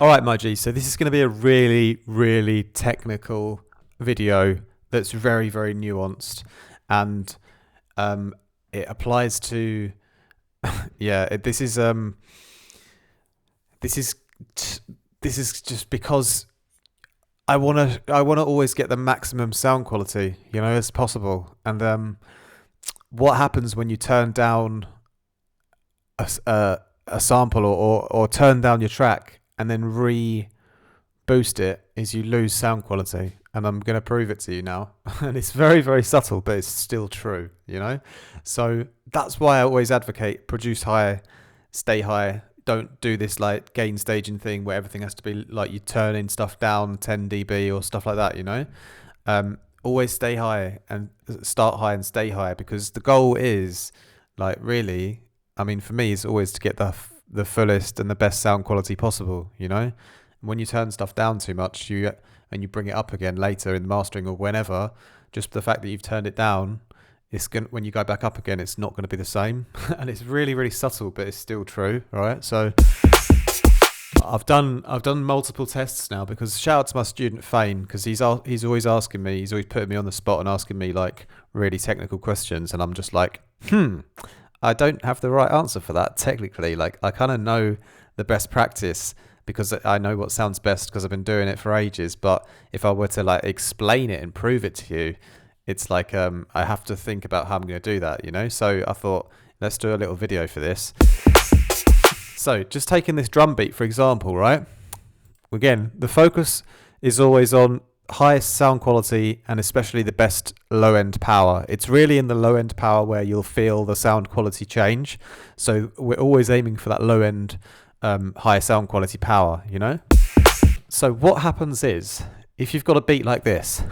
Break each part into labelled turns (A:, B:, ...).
A: All right, my G. So this is going to be a really, really technical video that's very, very nuanced, and um, it applies to this is this is this is just because I want to always get the maximum sound quality, as possible. And what happens when you turn down a sample or turn down your track and then boost it is you lose sound quality. And I'm going to prove it to you now. And it's very, very subtle, but it's still true. So that's why I always advocate produce high, stay high. Don't do this like gain staging thing where everything has to be like you turning stuff down 10 dB or stuff like that. Always stay high and start high and stay high, because the goal is like really, I mean, for me, is always to get the fullest and the best sound quality possible. When you turn stuff down too much, and you bring it up again later in the mastering or whenever, just the fact that you've turned it down, when you go back up again, it's not going to be the same. And it's really, really subtle, but it's still true, right? So I've done multiple tests now, because shout out to my student Fane, because he's always asking me, he's always putting me on the spot and asking me like really technical questions, and I'm just like, I don't have the right answer for that technically. Like, I kind of know the best practice because I know what sounds best because I've been doing it for ages. But if I were to like explain it and prove it to you, it's like I have to think about how I'm going to do that. So I thought, let's do a little video for this. So just taking this drum beat, for example, right? Again, the focus is always on highest sound quality and especially the best low end power. It's really in the low end power where you'll feel the sound quality change. So we're always aiming for that low end high sound quality power. So what happens is, if you've got a beat like this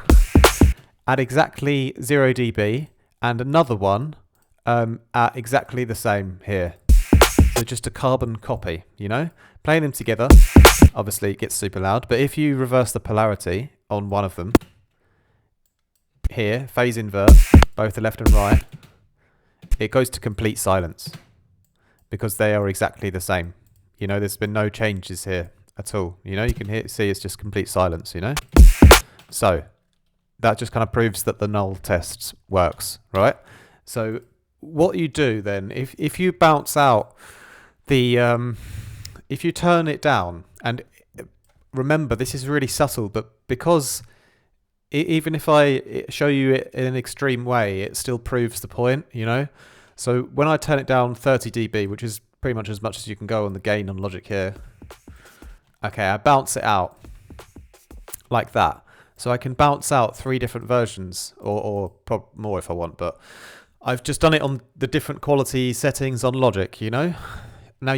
A: at exactly 0 dB and another one at exactly the same here, so just a carbon copy, playing them together, obviously it gets super loud. But if you reverse the polarity on one of them here, phase invert both the left and right, it goes to complete silence, because they are exactly the same. There's been no changes here at all. You can see it's just complete silence. So that just kind of proves that the null test works, right? So what you do then, if you bounce out if you turn it down, and remember, this is really subtle, but because even if I show you it in an extreme way, it still proves the point. So when I turn it down 30 dB, which is pretty much as you can go on the gain on Logic here, okay, I bounce it out like that. So I can bounce out 3 different versions, or more if I want, but I've just done it on the different quality settings on Logic. Now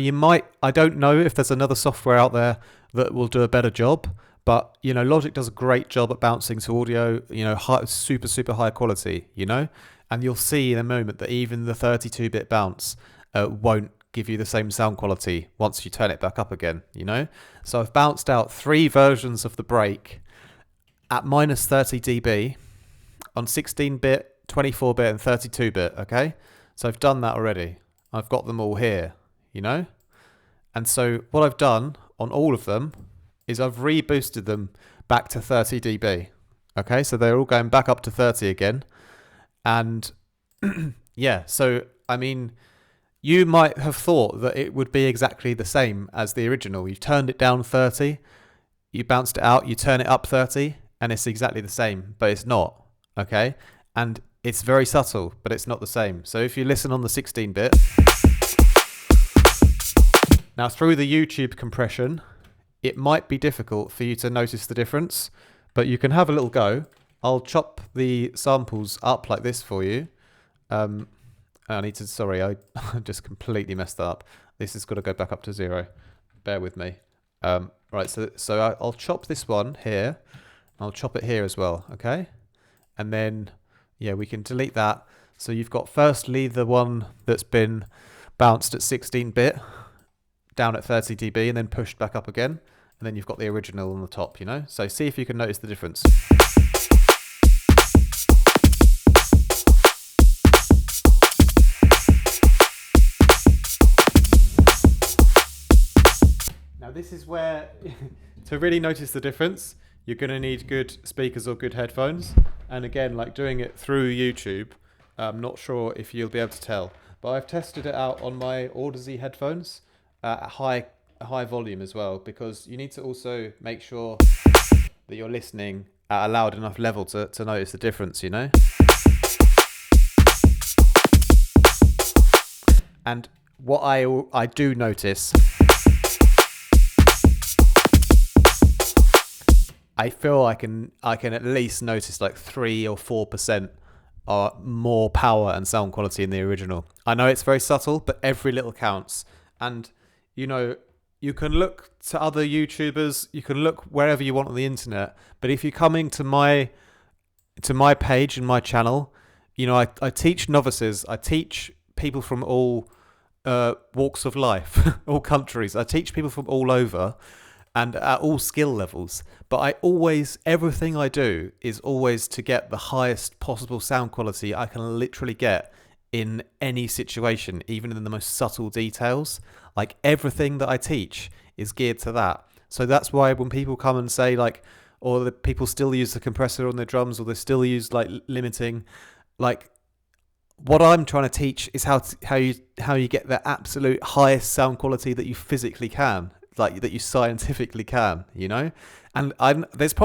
A: I don't know if there's another software out there that will do a better job, but Logic does a great job at bouncing to audio, high, super, super high quality, and you'll see in a moment that even the 32-bit bounce won't give you the same sound quality once you turn it back up again. So I've bounced out 3 versions of the break at minus 30 dB on 16-bit, 24-bit and 32-bit, okay? So I've done that already. I've got them all here, And so what I've done on all of them is I've reboosted them back to 30 dB, okay? So they're all going back up to 30 again. And yeah, so I mean, you might have thought that it would be exactly the same as the original. You've turned it down 30, you bounced it out, you turn it up 30, and it's exactly the same, but it's not, okay? And it's very subtle, but it's not the same. So if you listen on the 16-bit, now through the YouTube compression, it might be difficult for you to notice the difference, but you can have a little go. I'll chop the samples up like this for you. I just completely messed that up. This has got to go back up to 0. Bear with me. Right, so I'll chop this one here. I'll chop it here as well, okay? And then, yeah, we can delete that. So you've got firstly the one that's been bounced at 16-bit, down at 30 dB, and then pushed back up again. And then you've got the original on the top, So see if you can notice the difference. Now Now this is where, to really notice the difference, you're going to need good speakers or good headphones. And again, like doing it through YouTube, I'm not sure if you'll be able to tell, but I've tested it out on my Audeze headphones at a high volume as well, because you need to also make sure that you're listening at a loud enough level to notice the difference, you know? And what I do notice, I feel I can at least notice like 3 or 4% are more power and sound quality in the original. I know it's very subtle, but every little counts. And you know, you can look to other YouTubers, you can look wherever you want on the internet, but if you're coming to my page and my channel, you know, I teach novices, I teach people from all walks of life, all countries. I teach people from all over and at all skill levels. But everything I do is always to get the highest possible sound quality I can literally get in any situation, even in the most subtle details. Like everything that I teach is geared to that. So that's why when people come and say like, or the people still use the compressor on their drums, or they still use like limiting, like what I'm trying to teach is how you get the absolute highest sound quality that you physically can, like that you scientifically can, you know. And there's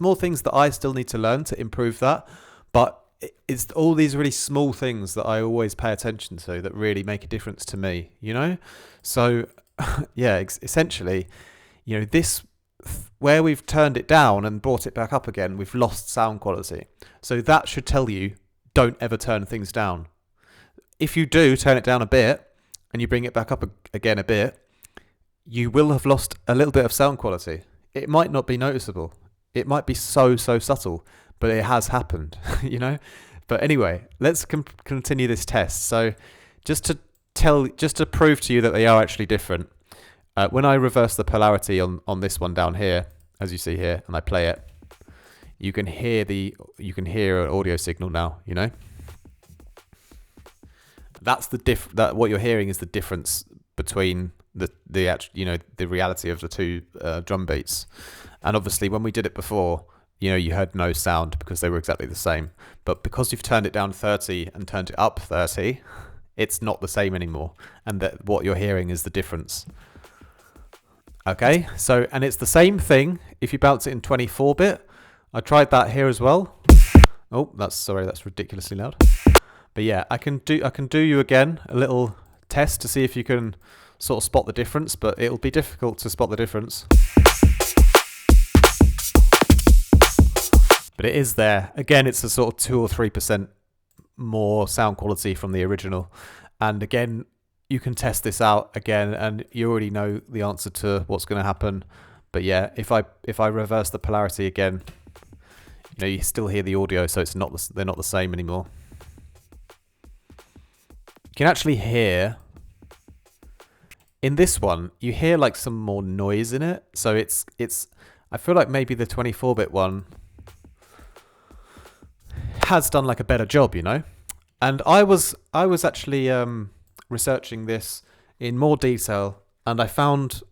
A: more things that I still need to learn to improve that, but it's all these really small things that I always pay attention to that really make a difference to me, you know. So yeah, essentially, you know, this where we've turned it down and brought it back up again, we've lost sound quality. So that should tell you, don't ever turn things down. If you do turn it down a bit and you bring it back up again a bit, you will have lost a little bit of sound quality. It might not be noticeable. It might be so subtle, but it has happened, you know? But anyway, let's continue this test. So just to prove to you that they are actually different, when I reverse the polarity on this one down here, as you see here, and I play it, you can hear an audio signal now, you know? That's that what you're hearing is the difference between the actual, you know, the reality of the two drum beats. And obviously when we did it before, you know, you heard no sound because they were exactly the same. But because you've turned it down 30 and turned it up 30, it's not the same anymore. And that what you're hearing is the difference. Okay, so, and it's the same thing if you bounce it in 24-bit. I tried that here as well. Oh, that's ridiculously loud. But yeah, I can do you again a little test to see if you can sort of spot the difference, but it'll be difficult to spot the difference. But it is there. Again, it's a sort of 2 or 3% more sound quality from the original. And again, you can test this out again, and you already know the answer to what's going to happen. But yeah, if I reverse the polarity again, you know, you still hear the audio, so they're not the same anymore. You can actually hear in this one, you hear like some more noise in it. So it's I feel like maybe the 24-bit one has done like a better job, you know. And I was actually researching this in more detail, and I found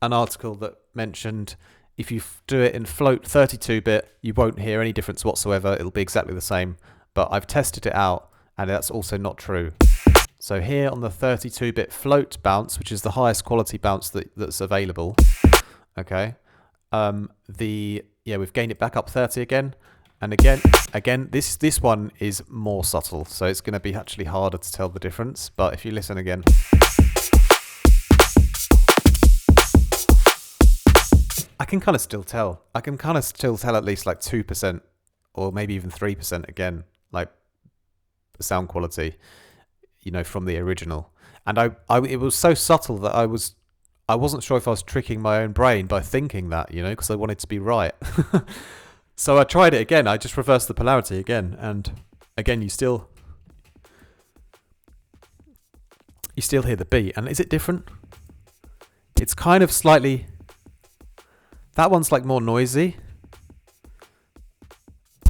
A: an article that mentioned if you do it in float 32-bit, you won't hear any difference whatsoever. It'll be exactly the same. But I've tested it out, and that's also not true. So here on the 32-bit float bounce, which is the highest quality bounce that's available, okay, we've gained it back up 30 again, and again, this one is more subtle, so it's going to be actually harder to tell the difference. But if you listen again, I can kind of still tell. I can kind of still tell at least like 2% or maybe even 3% again, like sound quality, you know, from the original. And it was so subtle that I wasn't sure if I was tricking my own brain by thinking that, you know, because I wanted to be right. So I tried it again. I just reversed the polarity again, and again you still hear the beat. And is it different? It's kind of slightly. That one's like more noisy.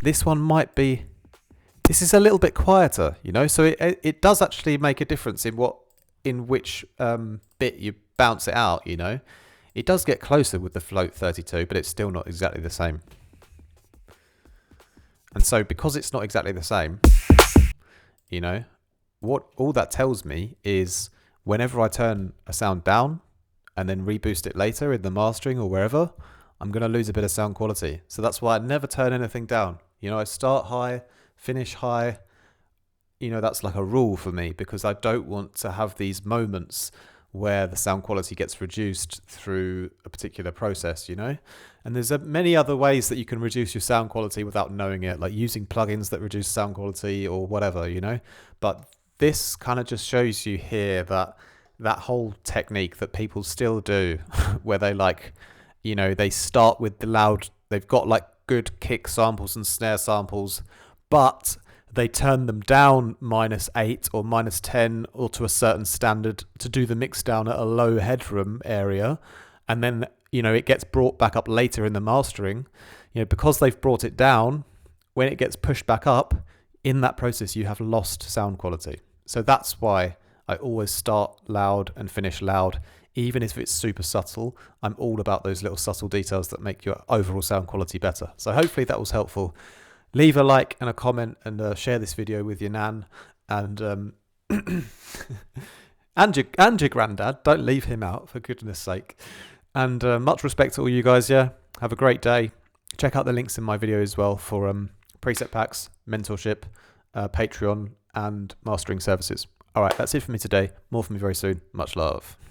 A: This one might be. This is a little bit quieter, you know. So it does actually make a difference in which bit you bounce it out, you know. It does get closer with the float 32, but it's still not exactly the same. And so because it's not exactly the same, you know, what all that tells me is whenever I turn a sound down and then reboost it later in the mastering or wherever, I'm going to lose a bit of sound quality. So that's why I never turn anything down. You know, I start high, finish high. You know, that's like a rule for me because I don't want to have these moments where the sound quality gets reduced through a particular process, you know? And there's many other ways that you can reduce your sound quality without knowing it, like using plugins that reduce sound quality or whatever, you know? But this kind of just shows you here that that whole technique that people still do where they like, you know, they start with the loud, they've got like good kick samples and snare samples, but they turn them down -8 or -10 or to a certain standard to do the mix down at a low headroom area. And then, you know, it gets brought back up later in the mastering, you know, because they've brought it down, when it gets pushed back up in that process, you have lost sound quality. So that's why I always start loud and finish loud, even if it's super subtle. I'm all about those little subtle details that make your overall sound quality better. So hopefully that was helpful. Leave a like and a comment and share this video with your nan and and your granddad. Don't leave him out, for goodness sake. And much respect to all you guys. Yeah, have a great day. Check out the links in my video as well for preset packs, mentorship, Patreon, and mastering services. All right, that's it for me today. More from me very soon. Much love.